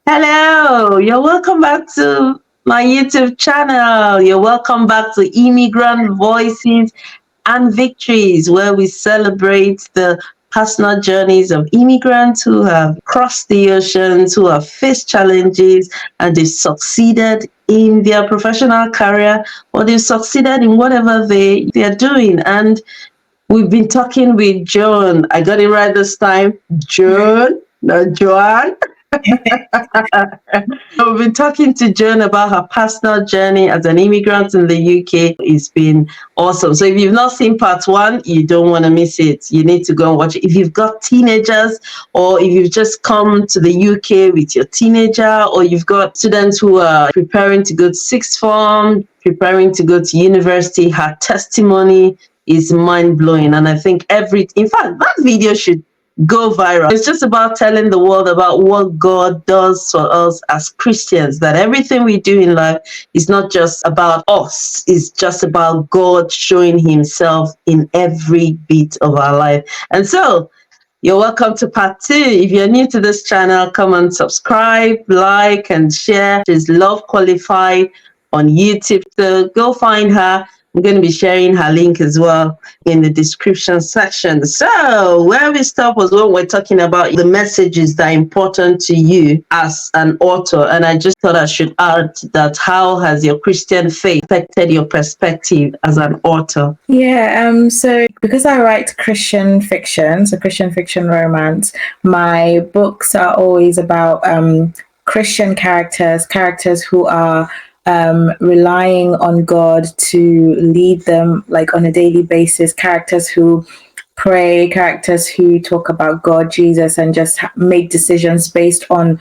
Hello, you're welcome back to my YouTube channel. You're welcome back to Immigrant Voices and Victories, where we celebrate the personal journeys of immigrants who have crossed the oceans, who have faced challenges, and they've succeeded in their professional career, or they've succeeded in whatever they're doing. And we've been talking with Joan. I got it right this time. Joan, not Joanne. We've been talking to Joan about her personal journey as an immigrant in the UK. It's been awesome. So if you've not seen part one, you don't want to miss it. You need to go and watch it. If you've got teenagers, or if you've just come to the UK with your teenager, or you've got students who are preparing to go to sixth form, preparing to go to university, her testimony is mind-blowing. And I think in fact, that video should go viral. It's just about telling the world about what God does for us as Christians, that everything we do in life is not just about us, it's just about God showing himself in every bit of our life. And so you're welcome to part 2. If you're new to this channel, come and subscribe, like, and share. She's Love Qualified on YouTube. So go find her. I'm going to be sharing her link as well in the description section. So where we stopped was when we're talking about the messages that are important to you as an author. And I just thought I should add that how has your Christian faith affected your perspective as an author? Yeah, so because I write Christian fiction, so Christian fiction romance, my books are always about Christian characters who are relying on God to lead them like on a daily basis, characters who pray, characters who talk about God, Jesus, and just make decisions based on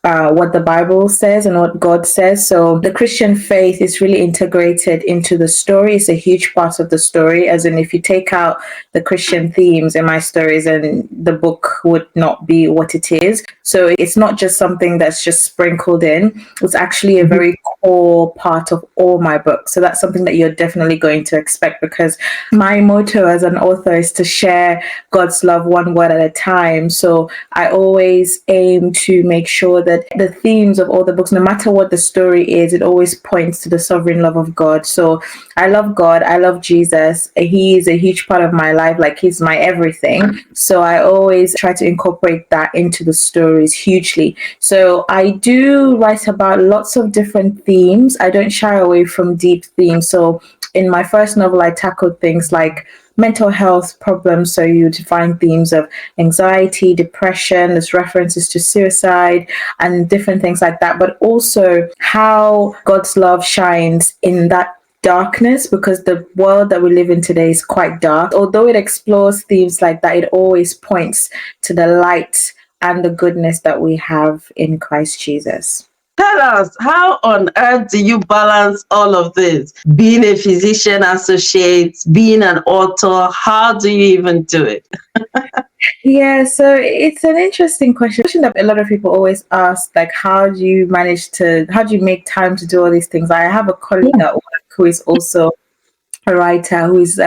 what the Bible says and what God says. So the Christian faith is really integrated into the story. It's a huge part of the story, as in if you take out the Christian themes in my stories, and the book would not be what it is. So it's not just something that's just sprinkled in. It's actually a very core part of all my books. So that's something that you're definitely going to expect, because my motto as an author is to share God's love one word at a time. So I always aim to make sure that the themes of all the books, no matter what the story is, it always points to the sovereign love of God. So I love God, I love Jesus. He is a huge part of my life, like he's my everything. So I always try to incorporate that into the stories hugely. So I do write about lots of different themes. I don't shy away from deep themes. So in my first novel, I tackled things like mental health problems. So you'd find themes of anxiety, depression, there's references to suicide and different things like that, but also how God's love shines in that darkness, because the world that we live in today is quite dark. Although it explores themes like that, it always points to the light and the goodness that we have in Christ Jesus. Tell us, how on earth do you balance all of this? Being a physician associate, being an author, how do you even do it? Yeah, so it's an interesting question that a lot of people always ask, like, how do you make time to do all these things? I have a colleague at work who is also a writer who is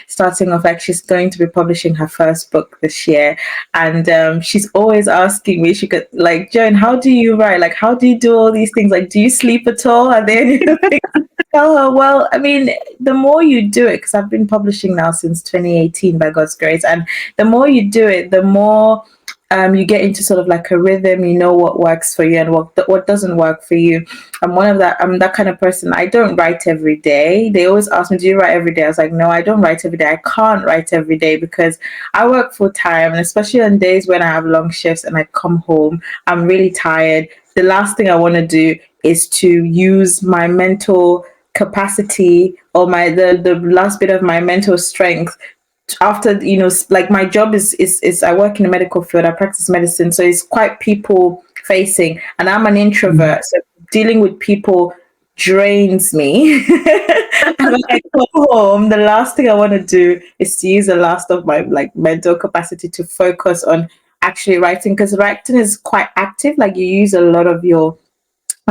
starting off, like she's going to be publishing her first book this year, and she's always asking me, she could like, Joan, how do you write? Like, how do you do all these things? Like, do you sleep at all? Are there any things? Tell her, well, I mean, the more you do it, because I've been publishing now since 2018 by God's grace, and the more you do it, the more you get into sort of like a rhythm. You know what works for you and what doesn't work for you. I'm that kind of person. I don't write every day. They always ask me, do you write every day? I was like, no, I don't write every day. I can't write every day because I work full time, and especially on days when I have long shifts and I come home, I'm really tired. The last thing I want to do is to use my mental capacity or the last bit of my mental strength after, like my job is I work in the medical field, I practice medicine, so it's quite people facing, and I'm an introvert, so dealing with people drains me. And when I come home, the last thing I want to do is to use the last of my like mental capacity to focus on actually writing, because writing is quite active. Like, you use a lot of your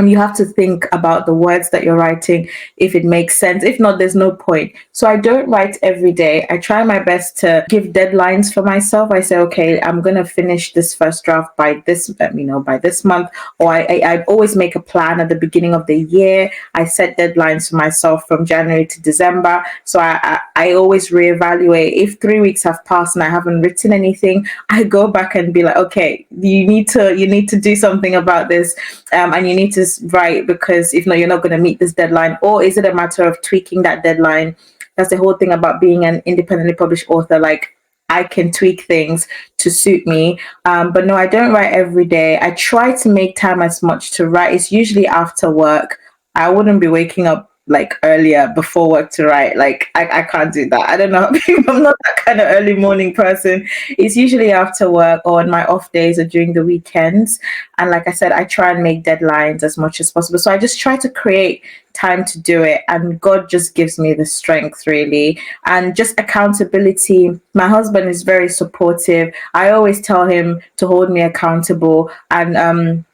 You have to think about the words that you're writing, if it makes sense. If not, there's no point. So I don't write every day. I try my best to give deadlines for myself. I say, okay, I'm going to finish this first draft by this, by this month. Or I always make a plan at the beginning of the year. I set deadlines for myself from January to December. So I always reevaluate. If 3 weeks have passed and I haven't written anything, I go back and be like, okay, you need to do something about this, and you need to write, because if not, you're not going to meet this deadline. Or is it a matter of tweaking that deadline? That's the whole thing about being an independently published author. Like, I can tweak things to suit me. But no, I don't write every day. I try to make time as much to write. It's usually after work. I wouldn't be waking up like earlier before work to write. Like, I can't do that. I don't know. I'm not that kind of early morning person. It's usually after work or on my off days or during the weekends. And like I said, I try and make deadlines as much as possible. So I just try to create time to do it. And God just gives me the strength, really. And just accountability. My husband is very supportive. I always tell him to hold me accountable. And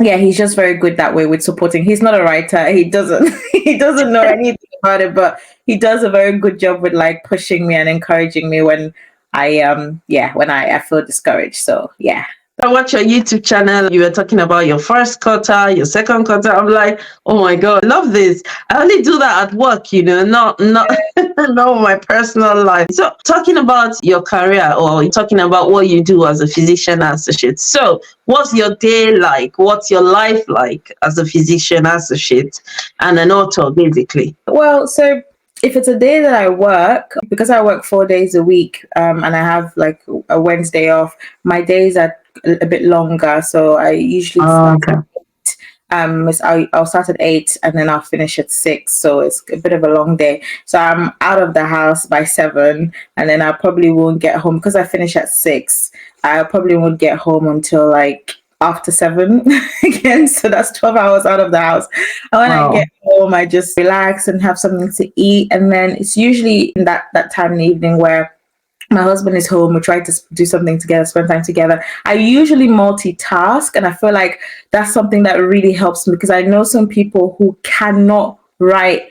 yeah, he's just very good that way with supporting. He's not a writer. He doesn't he doesn't know anything about it, but he does a very good job with like pushing me and encouraging me when I feel discouraged. So yeah. I watch your YouTube channel. You were talking about your first quarter, your second quarter. I'm like, oh my God, I love this. I only do that at work, not not my personal life. So talking about your career, or talking about what you do as a physician associate. So what's your day like? What's your life like as a physician associate and an author, basically? Well, so if it's a day that I work, because I work 4 days a week, and I have like a Wednesday off, my days are a bit longer. So I usually start Okay. I'll start at 8 and then I'll finish at 6. So it's a bit of a long day. So I'm out of the house by 7, and then I probably won't get home because I finish at 6. I probably won't get home until like after 7 again. So that's 12 hours out of the house. And when I Wow. get home, I just relax and have something to eat. And then it's usually in that time in the evening where my husband is home. We try to do something together, spend time together. I usually multitask, and I feel like that's something that really helps me, because I know some people who cannot write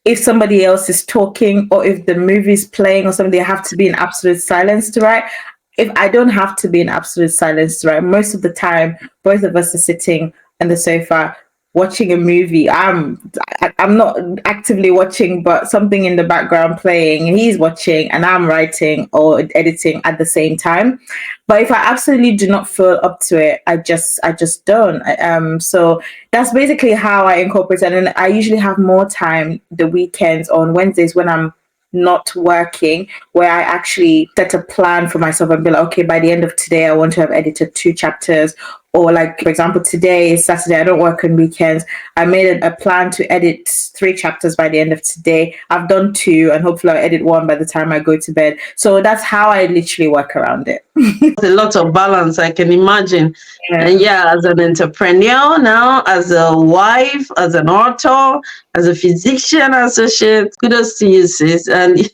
if somebody else is talking, or if the movie's playing or something. They have to be in absolute silence to write. If I don't have to be in absolute silence to write, most of the time, both of us are sitting on the sofa watching a movie. I'm not actively watching, but something in the background playing, and he's watching and I'm writing or editing at the same time. But if I absolutely do not feel up to it, I just don't. So that's basically how I incorporate it. And then I usually have more time the weekends, on Wednesdays when I'm not working, where I actually set a plan for myself and be like, okay, by the end of today, I want to have edited 2 chapters. Or like, for example, today is Saturday. I don't work on weekends. I made a plan to edit 3 chapters by the end of today. I've done 2, and hopefully I'll edit 1 by the time I go to bed. So that's how I literally work around it. A lot of balance, I can imagine. Yeah. And yeah, as an entrepreneur now, as a wife, as an author, as a physician associate, kudos to you, sis. And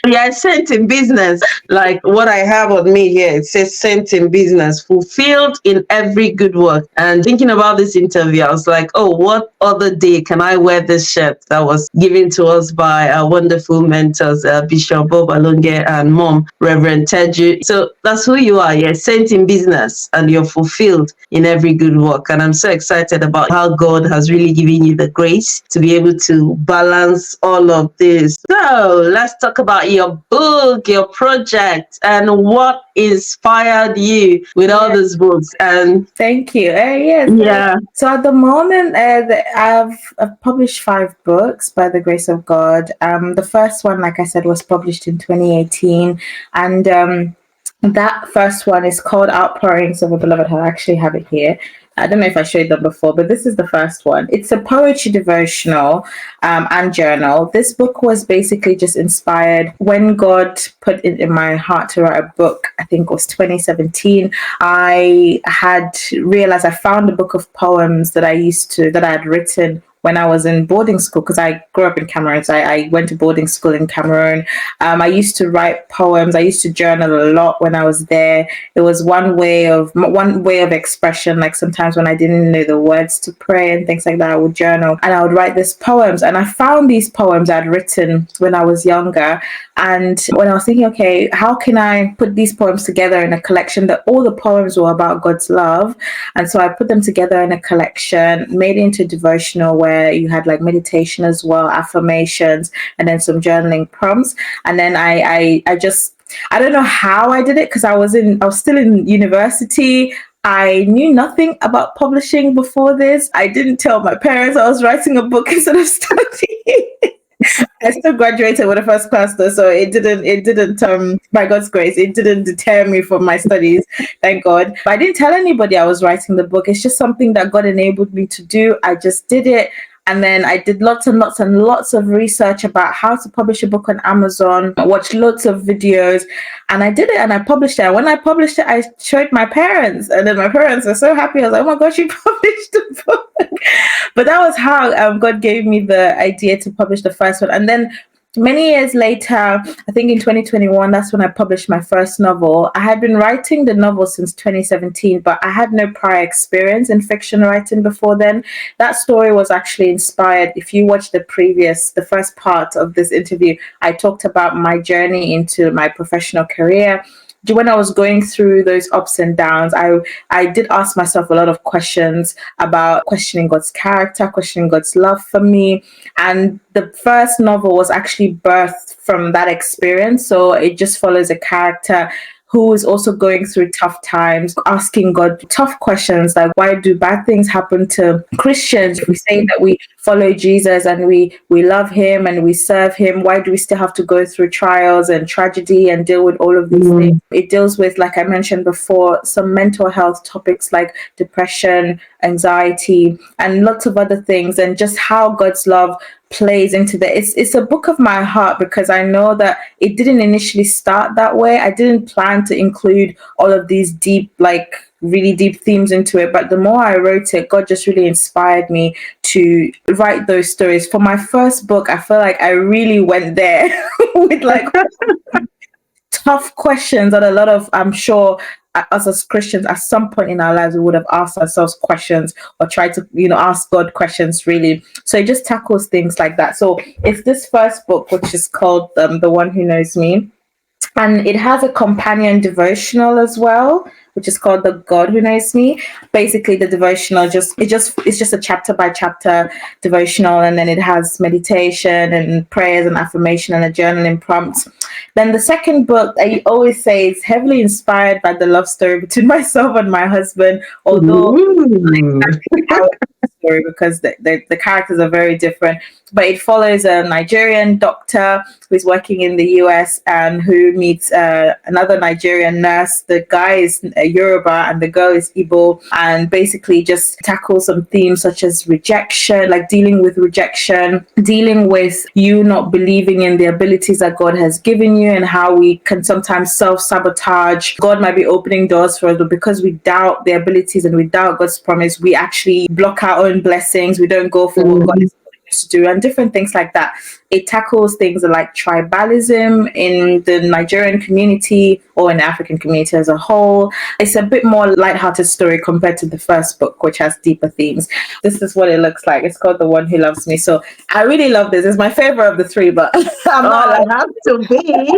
yeah, sent in business, like what I have on me here, it says sent in business, fulfilled in every good work. And thinking about this interview, I was like, oh, what other day can I wear this shirt that was given to us by our wonderful mentors, Bishop Bob Alonge and Mom, Reverend Teju. So that's who you are. You're sent in business and you're fulfilled in every good work. And I'm so excited about how God has really given you the grace to be able to balance all of this. So let's talk about your book, your project, and what inspired you with all these books. And thank you. Yes. yeah. So at the moment, I've published 5 books by the grace of God. The first one, like I said, was published in 2018, and that first one is called Outpourings of a Beloved Heart. I actually have it here. I don't know if I showed them before, but this is the first one. It's a poetry devotional and journal. This book was basically just inspired when God put it in my heart to write a book. I think it was 2017. I had realized I found a book of poems that I had written when I was in boarding school, because I grew up in Cameroon. So I went to boarding school in Cameroon. I used to write poems. I used to journal a lot when I was there. It was one way of expression. Like sometimes when I didn't know the words to pray and things like that, I would journal and I would write these poems. And I found these poems I'd written when I was younger. And when I was thinking, okay, how can I put these poems together in a collection, that all the poems were about God's love? And so I put them together in a collection, made it into a devotional where you had like meditation as well, affirmations, and then some journaling prompts. And then I don't know how I did it, because I was still in university. I knew nothing about publishing before this. I didn't tell my parents I was writing a book instead of studying. I still graduated with a first class though, so it didn't by God's grace, it didn't deter me from my studies, thank God. But I didn't tell anybody I was writing the book. It's just something that God enabled me to do. I just did it. And then I did lots and lots and lots of research about how to publish a book on Amazon. I watched lots of videos and I did it and I published it. And when I published it, I showed my parents, and then my parents were so happy. I was like, oh my gosh, you published the book. But that was how God gave me the idea to publish the first one. And then many years later, I think in 2021, that's when I published my first novel. I had been writing the novel since 2017, but I had no prior experience in fiction writing before then. That story was actually inspired. If you watch the first part of this interview, I talked about my journey into my professional career. When I was going through those ups and downs, I did ask myself a lot of questions about questioning God's character, questioning God's love for me. And the first novel was actually birthed from that experience. So it just follows a character who is also going through tough times, asking God tough questions like, why do bad things happen to Christians? We say that we follow Jesus and we love him and we serve him. Why do we still have to go through trials and tragedy and deal with all of these things? It deals with, like I mentioned before, some mental health topics like depression, anxiety, and lots of other things, and just how God's love plays into that. It's a book of my heart, because I know that it didn't initially start that way. I didn't plan to include all of these deep, like really deep themes into it, but the more I wrote it, God just really inspired me to write those stories. For my first book, I feel like I really went there with like tough questions that a lot of, I'm sure, us as Christians, at some point in our lives, we would have asked ourselves questions or tried to, ask God questions, really. So it just tackles things like that. So it's this first book, which is called The One Who Knows Me. And it has a companion devotional as well, which is called The God Who Knows Me. Basically, the devotional it's just a chapter by chapter devotional, and then it has meditation and prayers and affirmation and a journaling prompt. Then the second book, I always say, is heavily inspired by the love story between myself and my husband, although story, because the characters are very different. But it follows a Nigerian doctor who's working in the US and who meets another Nigerian nurse. The guy is Yoruba and the girl is Igbo, and basically just tackles some themes such as rejection, like dealing with rejection, dealing with you not believing in the abilities that God has given you, and how we can sometimes self-sabotage. God might be opening doors for us, but because we doubt the abilities and we doubt God's promise, we actually block our own blessings. We don't go for what God is to do, and different things like that. It tackles things like tribalism in the Nigerian community or in the African community as a whole. It's a bit more lighthearted story compared to the first book, which has deeper themes. This is what it looks like. It's called The One Who Loves Me. So I really love this. It's my favorite of the three, but I'm not have to be.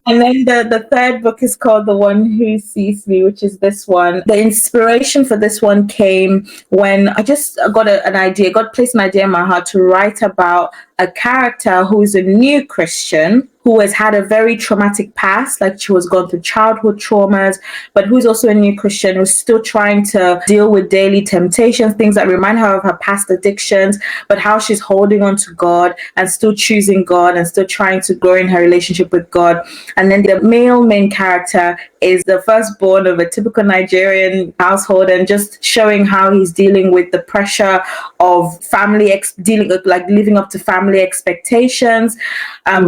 And then the third book is called The One Who Sees Me, which is this one. The inspiration for this one came when I just got an idea. God placed an idea in my heart to write about a character who is a new Christian who has had a very traumatic past, like she was going through childhood traumas, but who's also a new Christian who's still trying to deal with daily temptations, things that remind her of her past addictions, but how she's holding on to God and still choosing God and still trying to grow in her relationship with God. And then the male main character is the firstborn of a typical Nigerian household, and just showing how he's dealing with the pressure of family, living up to family expectations,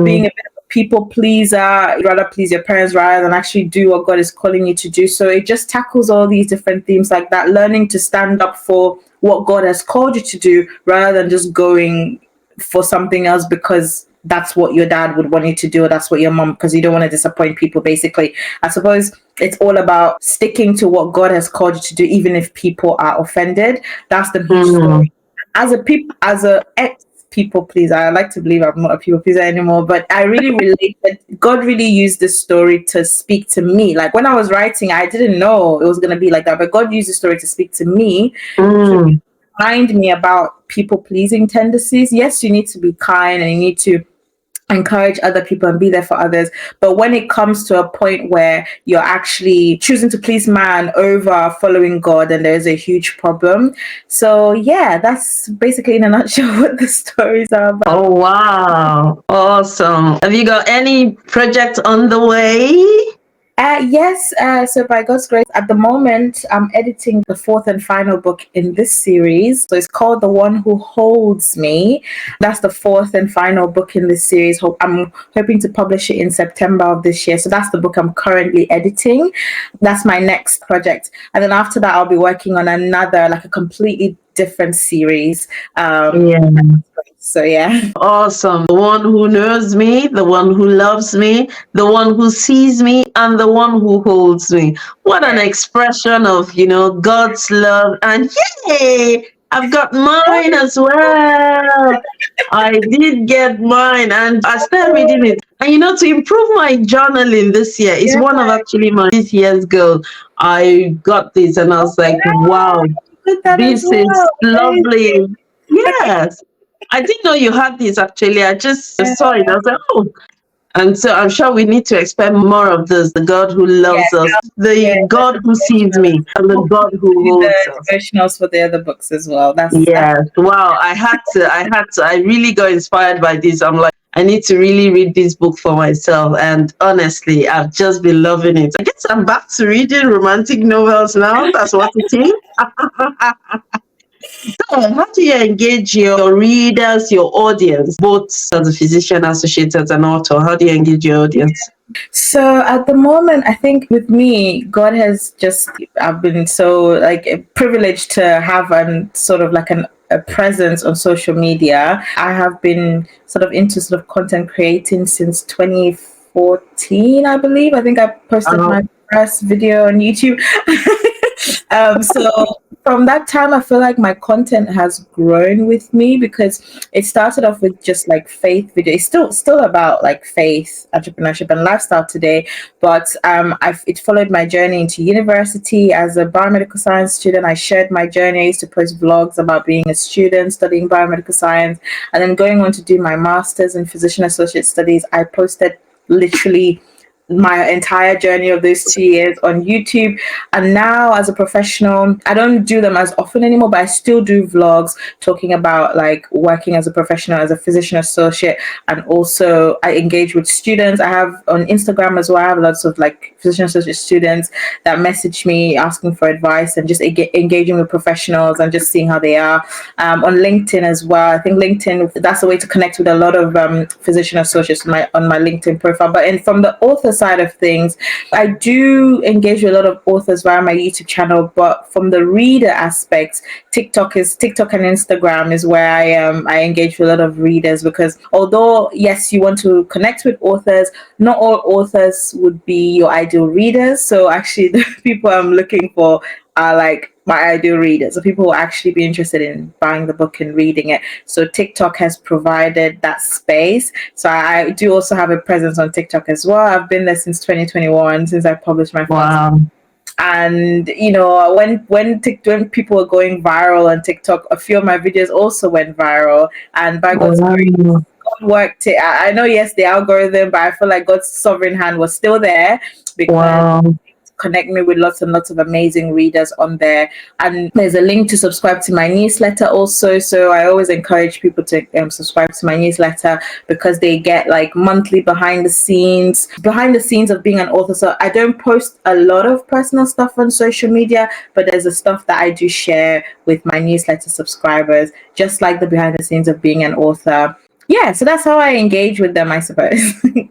being a bit of a people pleaser. You'd rather please your parents rather than actually do what God is calling you to do. So it just tackles all these different themes like that, learning to stand up for what God has called you to do, rather than just going for something else because that's what your dad would want you to do, or that's what your mom, because you don't want to disappoint people. Basically, I suppose it's all about sticking to what God has called you to do, even if people are offended. That's the huge story. As a ex people pleaser, I like to believe I'm not a people pleaser anymore, but I really relate that God really used this story to speak to me. Like when I was writing, I didn't know it was going to be like that, but God used the story to speak to me, to remind me about people pleasing tendencies. Yes, you need to be kind and you need to encourage other people and be there for others, but when it comes to a point where you're actually choosing to please man over following God, then there's a huge problem. So yeah, that's basically in a nutshell what the stories are about. Oh wow, awesome. Have you got any project on the way? Yes, so by God's grace, at the moment, I'm editing the fourth and final book in this series. So it's called The One Who Holds Me. That's the fourth and final book in this series. I'm hoping to publish it in September of this year. So that's the book I'm currently editing. That's my next project. And then after that, I'll be working on another, like a completely different series. Yeah. So yeah. Awesome. The one who knows me, the one who loves me, the one who sees me, and the one who holds me. What an expression of, God's love. And yay, I've got mine as well. I did get mine and I started reading it. And to improve my journaling this year is one of actually my this year's goal. I got this and I was like, wow, this is lovely. Yes. I didn't know you had this actually. I just saw it. I was like, oh. And so I'm sure we need to expect more of this. The God who loves us, the God who sees me, and the God who holds us. The devotionals for the other books as well. Yes. Wow. I really got inspired by this. I'm like, I need to really read this book for myself. And honestly, I've just been loving it. I guess I'm back to reading romantic novels now. That's what it is. So, how do you engage your readers, your audience, both as a physician, associate, as an author? How do you engage your audience? So at the moment, I think with me, God has I've been so like privileged to have sort of like a presence on social media. I have been sort of into sort of content creating since 2014, I believe. I think I posted my first video on YouTube. So from that time, I feel like my content has grown with me because it started off with just like faith video. It's still about like faith, entrepreneurship, and lifestyle today. But it followed my journey into university as a biomedical science student. I shared my journey. I used to post vlogs about being a student studying biomedical science, and then going on to do my master's in physician associate studies. I posted literally my entire journey of those 2 years on YouTube. And now as a professional, I don't do them as often anymore, but I still do vlogs talking about like working as a professional, as a physician associate. And also I engage with students. I have on Instagram as well, I have lots of like physician associate students that message me asking for advice and just engaging with professionals and just seeing how they are. On LinkedIn as well. I think LinkedIn, that's a way to connect with a lot of physician associates on my LinkedIn profile. But from the author side of things, I do engage with a lot of authors via my YouTube channel, but from the reader aspect, TikTok and Instagram is where I engage with a lot of readers, because although yes, you want to connect with authors, not all authors would be your ideal readers. So actually the people I'm looking for are like my ideal readers, so people will actually be interested in buying the book and reading it. So TikTok has provided that space. So I do also have a presence on TikTok as well. I've been there since 2021, since I published my first. And when people were going viral on TikTok, a few of my videos also went viral. And by God's grace, God worked it. I know, yes, the algorithm, but I feel like God's sovereign hand was still there, because connect me with lots and lots of amazing readers on there. And there's a link to subscribe to my newsletter also. So I always encourage people to subscribe to my newsletter, because they get like monthly behind the scenes of being an author. So I don't post a lot of personal stuff on social media, but there's the stuff that I do share with my newsletter subscribers, just like the behind the scenes of being an author. Yeah, so that's how I engage with them, I suppose.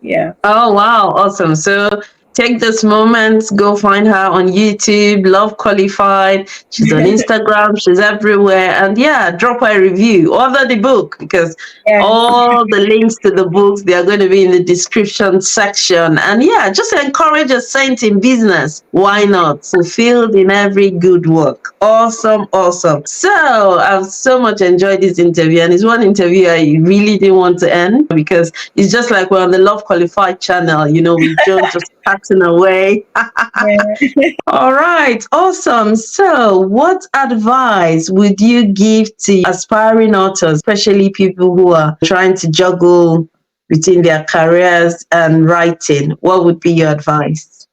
Yeah. Oh, wow. Awesome. So take this moment, go find her on YouTube, Love Qualified. She's on Instagram, she's everywhere. And yeah, drop her a review. Order the book because Yes. all the links to the books, they are going to be in the description section. And yeah, just encourage a saint in business. Why not? Fulfilled in every good work. Awesome, awesome. So I've so much enjoyed this interview, and it's one interview I really didn't want to end because it's just like we're on the Love Qualified channel, with Joan just chatting away. Yeah. All right, awesome. So, what advice would you give to aspiring authors, especially people who are trying to juggle between their careers and writing? What would be your advice?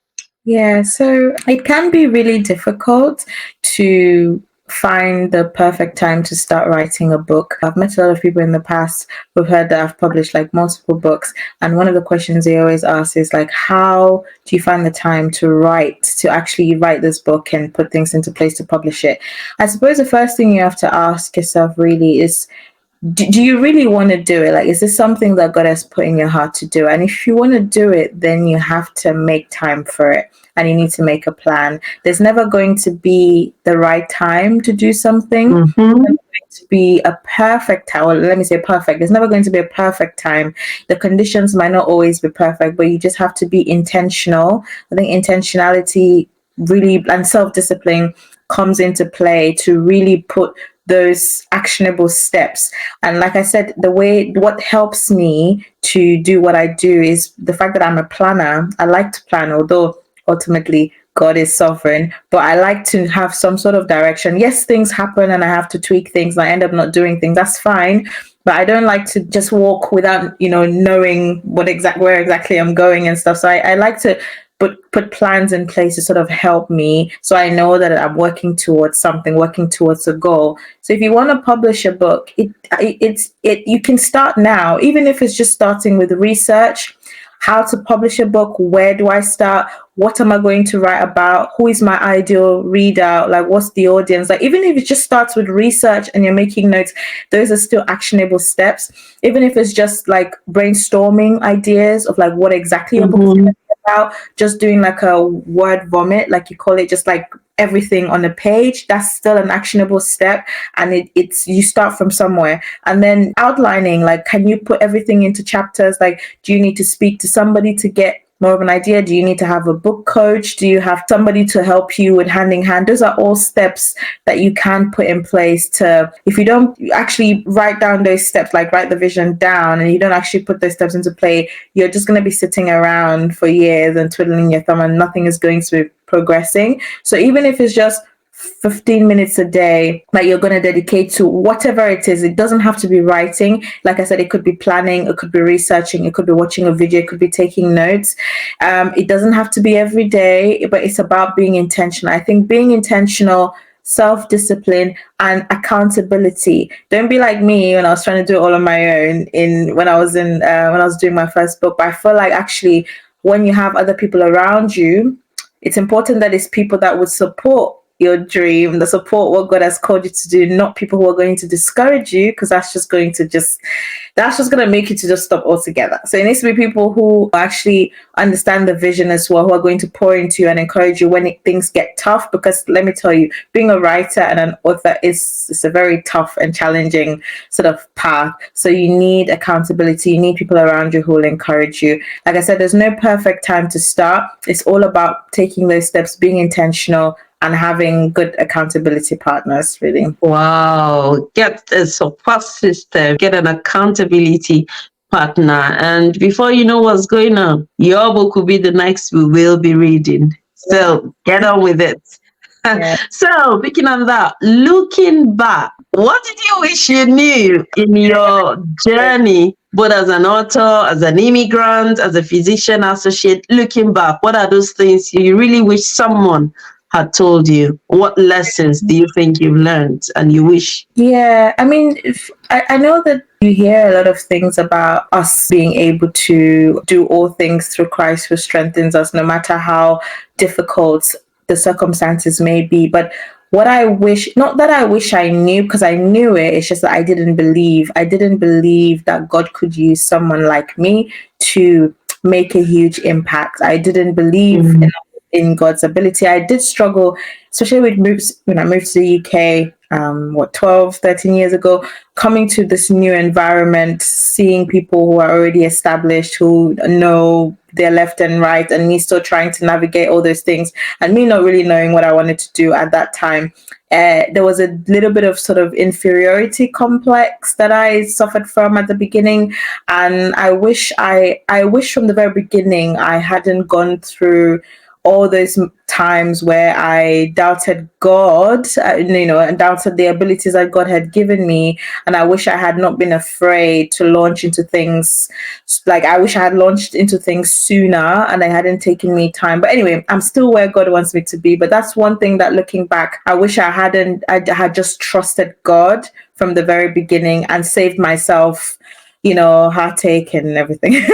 Yeah, so it can be really difficult to find the perfect time to start writing a book. I've met a lot of people in the past who've heard that I've published like multiple books, and one of the questions they always ask is like, how do you find the time to actually write this book and put things into place to publish it? I suppose the first thing you have to ask yourself really is, do you really want to do it? Like, is this something that God has put in your heart to do? And if you want to do it, then you have to make time for it and you need to make a plan. There's never going to be the right time to do something. Mm-hmm. There's never going to be a perfect time. Well, let me say perfect. There's never going to be a perfect time. The conditions might not always be perfect, but you just have to be intentional. I think intentionality really and self-discipline comes into play to really put those actionable steps. And like I said, what helps me to do what I do is the fact that I'm a planner. I like to plan, although ultimately God is sovereign, but I like to have some sort of direction. Yes, things happen and I have to tweak things and I end up not doing things. That's fine. But I don't like to just walk without, knowing where exactly I'm going and stuff. So I like to put plans in place to sort of help me, so I know that I'm working towards something, working towards a goal. So if you want to publish a book, you can start now, even if it's just starting with research. How to publish a book? Where do I start? What am I going to write about? Who is my ideal reader? Like, what's the audience? Like, even if it just starts with research and you're making notes, those are still actionable steps. Even if it's just like brainstorming ideas of like what exactly your book is going to be about, just doing like a word vomit, like you call it, just like everything on the page, that's still an actionable step. And it's you start from somewhere, and then outlining, like, can you put everything into chapters? Like, do you need to speak to somebody to get more of an idea? Do you need to have a book coach? Do you have somebody to help you with hand in hand? Those are all steps that you can put in place to, if you don't actually write down those steps, like write the vision down, and you don't actually put those steps into play, you're just going to be sitting around for years and twiddling your thumb and nothing is going to be progressing. So even if it's just 15 minutes a day that you're going to dedicate to whatever it is, it doesn't have to be writing. Like I said, it could be planning, it could be researching, it could be watching a video, it could be taking notes. It doesn't have to be every day, but it's about being intentional. I think being intentional, self-discipline, and accountability. Don't be like me when I was trying to do it all on my own when I was doing my first book. But I feel like actually when you have other people around you, it's important that it's people that would support your dream, that support what God has called you to do, not people who are going to discourage you, because that's just going to make you to just stop altogether. So it needs to be people who actually understand the vision as well, who are going to pour into you and encourage you when things get tough. Because let me tell you, being a writer and an author is a very tough and challenging sort of path. So you need accountability, you need people around you who will encourage you. Like I said, there's no perfect time to start. It's all about taking those steps, being intentional, and having good accountability partners, really. Wow. Get a support system, get an accountability partner. And before you know what's going on, your book will be the next we will be reading. So get on with it. Yeah. So, speaking of that, looking back, what did you wish you knew in your journey, both as an author, as an immigrant, as a physician associate? Looking back, what are those things you really wish someone had told you? What lessons do you think you've learned and you wish? Yeah, I mean, I know that you hear a lot of things about us being able to do all things through Christ who strengthens us, no matter how difficult the circumstances may be. But what I wish, not that I wish I knew, because I knew it, it's just that I didn't believe that God could use someone like me to make a huge impact. I didn't believe Mm. in God's ability. I did struggle, especially with moves when I moved to the UK, 12, 13 years ago, coming to this new environment, seeing people who are already established, who know their left and right, and me still trying to navigate all those things, and me not really knowing what I wanted to do at that time. There was a little bit of sort of inferiority complex that I suffered from at the beginning, and I wish from the very beginning I hadn't gone through all those times where I doubted God, and doubted the abilities that God had given me. And I wish I had not been afraid to launch into things. Like, I wish I had launched into things sooner and I hadn't taken me time. But anyway, I'm still where God wants me to be. But that's one thing that, looking back, I wish I had just trusted God from the very beginning and saved myself, heartache and everything.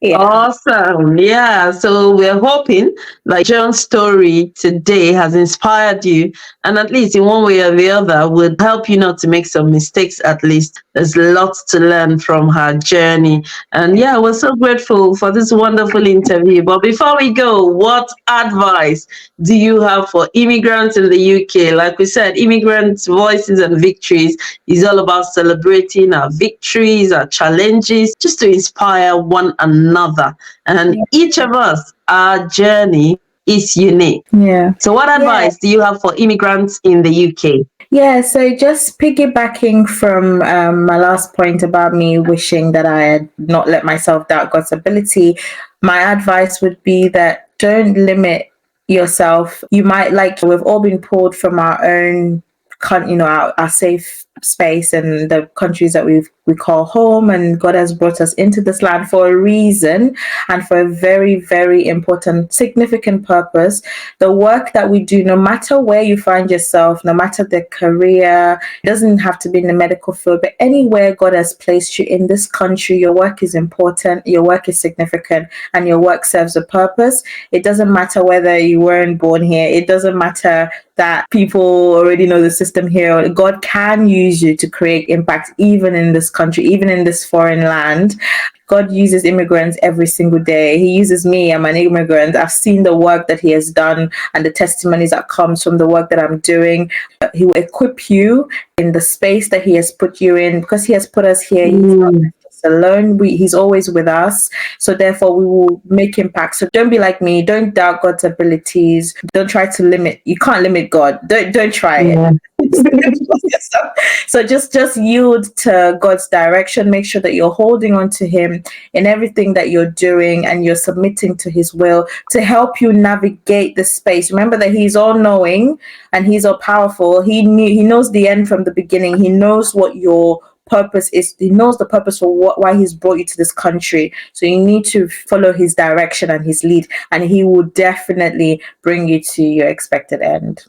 Yeah. Awesome. Yeah. So we're hoping like Joan's story today has inspired you, and at least in one way or the other would help you not to make some mistakes. At least there's lots to learn from her journey. And yeah, we're so grateful for this wonderful interview. But before we go, what advice do you have for immigrants in the UK? Like we said, Immigrants' Voices and Victories is all about celebrating our victories, our challenges, just to inspire one another. And each of us, our journey is unique. Yeah. So, what advice do you have for immigrants in the UK? Yeah, so just piggybacking from my last point about me wishing that I had not let myself doubt God's ability, my advice would be that don't limit yourself. You might, like, we've all been pulled from our own, our safe space and the countries that we call home, and God has brought us into this land for a reason and for a very, very important, significant purpose. The work that we do, no matter where you find yourself, no matter the career, it doesn't have to be in the medical field, but anywhere God has placed you in this country, your work is important, your work is significant, and your work serves a purpose. It doesn't matter whether you weren't born here. It doesn't matter that people already know the system here. God can use you to create impact even in this country, even in this foreign land. God uses immigrants every single day. He uses me. I'm an immigrant. I've seen the work that he has done and the testimonies that comes from the work that I'm doing. He will equip you in the space that he has put you in, because he has put us here. He's not alone. He's always with us. So therefore we will make impact. So don't be like me. Don't doubt God's abilities. Don't try to limit. You can't limit God. Don't try it. So just yield to God's direction. Make sure that you're holding on to him in everything that you're doing, and you're submitting to his will to help you navigate the space. Remember that he's all knowing and he's all powerful. He knows the end from the beginning. He knows what your purpose is. He knows the purpose for why he's brought you to this country. So you need to follow his direction and his lead, and he will definitely bring you to your expected end.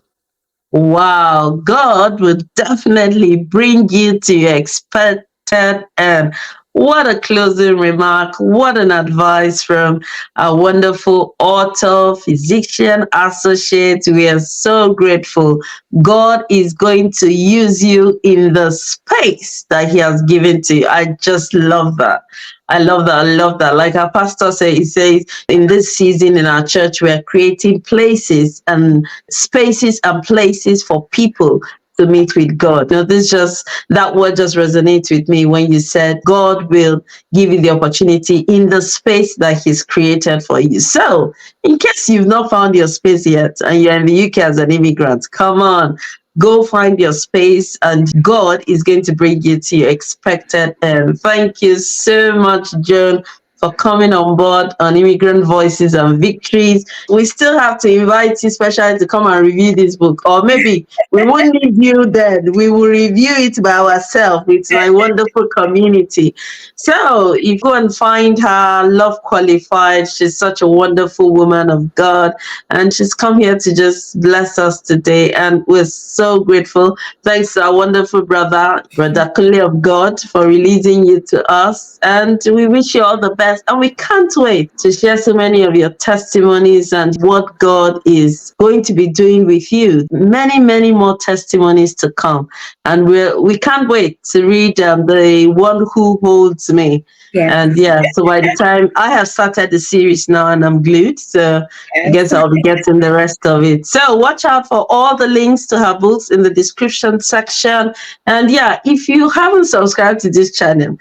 Wow, God will definitely bring you to your expected end. What a closing remark. What an advice from a wonderful author, physician, associate. We are so grateful. God is going to use you in the space that he has given to you. I just love that. I love that. I love that. Like our pastor says, he says, in this season in our church, we are creating places and spaces and places for people to meet with God. That word just resonates with me when you said God will give you the opportunity in the space that he's created for you. So in case you've not found your space yet and you're in the UK as an immigrant, come on. Go find your space, and God is going to bring you to your expected end. Thank you so much, Joan, for coming on board on Immigrant Voices and Victories. We still have to invite you specially to come and review this book, or maybe we won't leave you then. We will review it by ourselves with my wonderful community. So if you go and find her, Love Qualified, she's such a wonderful woman of God, and she's come here to just bless us today, and we're so grateful. Thanks to our wonderful brother Kunle of God, for releasing you to us, and we wish you all the best. And we can't wait to share so many of your testimonies and what God is going to be doing with you. Many, many more testimonies to come. And we can't wait to read The One Who Holds Me. Yes. And yeah, so by the time I have started the series now and I'm glued, so I Yes. guess I'll be getting the rest of it. So watch out for all the links to her books in the description section. And yeah, if you haven't subscribed to this channel,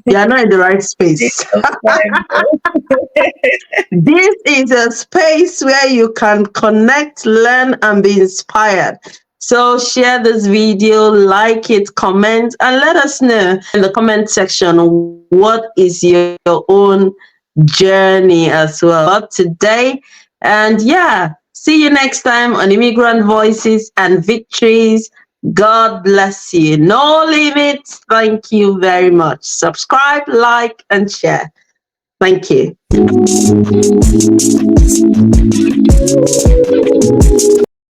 you are not in the right space. This is a space where you can connect, learn, and be inspired. So share this video, like it, comment, and let us know in the comment section what is your own journey as well today. And yeah, see you next time on Immigrant Voices and Victories. God bless you. No limits. Thank you very much. Subscribe, like, and share. Thank you.